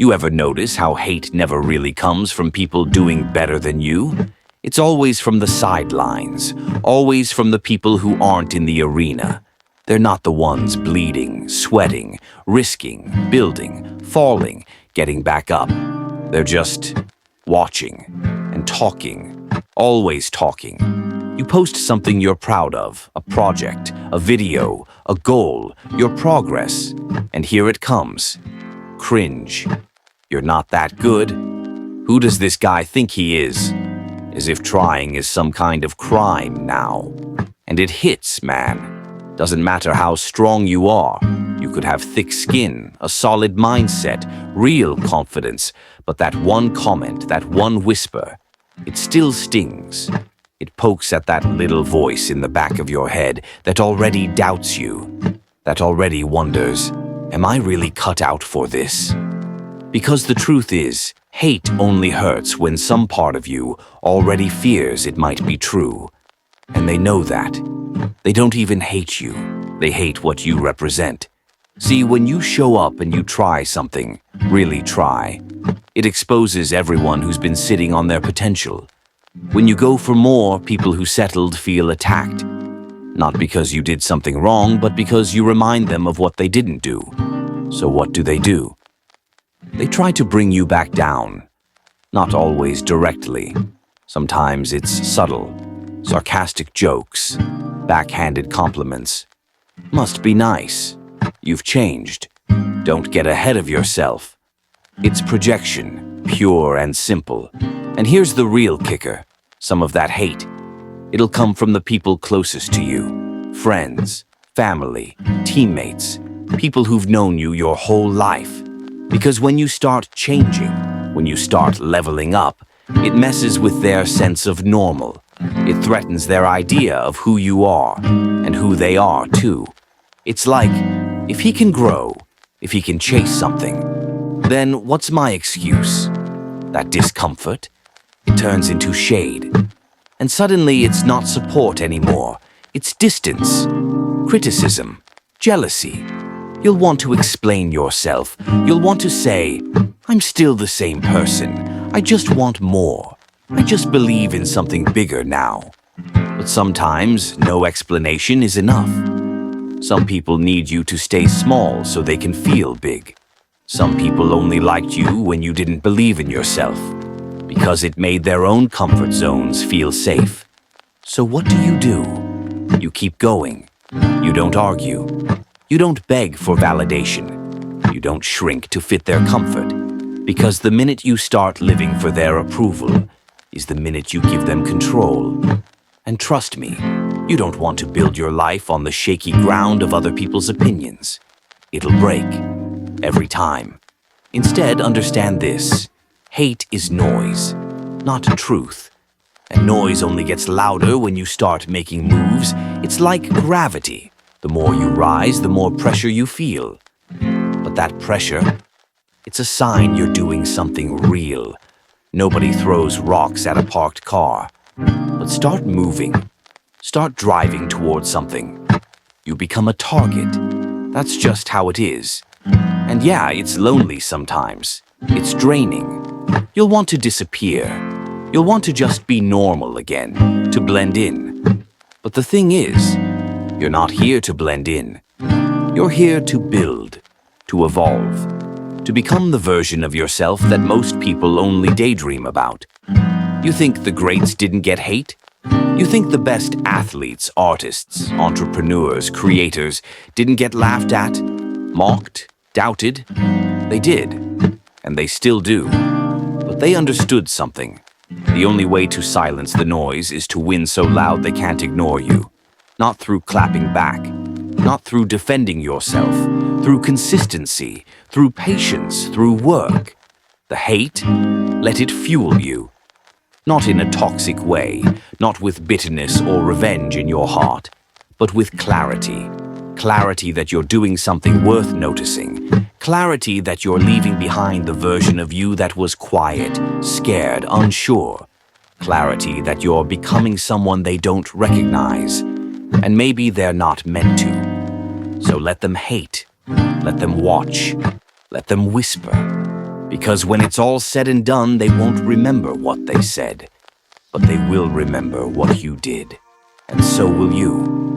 You ever notice how hate never really comes from people doing better than you? It's always from the sidelines, always from the people who aren't in the arena. They're not the ones bleeding, sweating, risking, building, falling, getting back up. They're just watching and talking, always talking. You post something you're proud of, a project, a video, a goal, your progress, and here it comes. Cringe. You're not that good. Who does this guy think he is? As if trying is some kind of crime now. And it hits, man. Doesn't matter how strong you are. You could have thick skin, a solid mindset, real confidence, but that one comment, that one whisper, it still stings. It pokes at that little voice in the back of your head that already doubts you, that already wonders, am I really cut out for this? Because the truth is, hate only hurts when some part of you already fears it might be true. And they know that. They don't even hate you. They hate what you represent. See, when you show up and you try something, really try, it exposes everyone who's been sitting on their potential. When you go for more, people who settled feel attacked. Not because you did something wrong, but because you remind them of what they didn't do. So what do? They try to bring you back down. Not always directly. Sometimes it's subtle. Sarcastic jokes, backhanded compliments. Must be nice. You've changed. Don't get ahead of yourself. It's projection, pure and simple. And here's the real kicker. Some of that hate. It'll come from the people closest to you. Friends, family, teammates, people who've known you your whole life. Because when you start changing, when you start leveling up, it messes with their sense of normal. It threatens their idea of who you are, and who they are too. It's like, if he can grow, if he can chase something, then what's my excuse? That discomfort? It turns into shade. And suddenly it's not support anymore. It's distance, criticism, jealousy. You'll want to explain yourself. You'll want to say, I'm still the same person. I just want more. I just believe in something bigger now. But sometimes no explanation is enough. Some people need you to stay small so they can feel big. Some people only liked you when you didn't believe in yourself, because it made their own comfort zones feel safe. So what do? You keep going. You don't argue. You don't beg for validation. You don't shrink to fit their comfort. Because the minute you start living for their approval is the minute you give them control. And trust me, you don't want to build your life on the shaky ground of other people's opinions. It'll break. Every time. Instead, understand this. Hate is noise, not truth. And noise only gets louder when you start making moves. It's like gravity. The more you rise, the more pressure you feel. But that pressure, it's a sign you're doing something real. Nobody throws rocks at a parked car. But start moving. Start driving towards something. You become a target. That's just how it is. And yeah, it's lonely sometimes. It's draining. You'll want to disappear. You'll want to just be normal again, to blend in. But the thing is, you're not here to blend in. You're here to build, to evolve, to become the version of yourself that most people only daydream about. You think the greats didn't get hate? You think the best athletes, artists, entrepreneurs, creators didn't get laughed at, mocked, doubted? They did, and they still do. But they understood something. The only way to silence the noise is to win so loud they can't ignore you. Not through clapping back, not through defending yourself, through consistency, through patience, through work. The hate, let it fuel you. Not in a toxic way, not with bitterness or revenge in your heart, but with clarity. Clarity that you're doing something worth noticing. Clarity that you're leaving behind the version of you that was quiet, scared, unsure. Clarity that you're becoming someone they don't recognize. And maybe they're not meant to. So let them hate. Let them watch. Let them whisper. Because when it's all said and done, they won't remember what they said, but they will remember what you did. And so will you.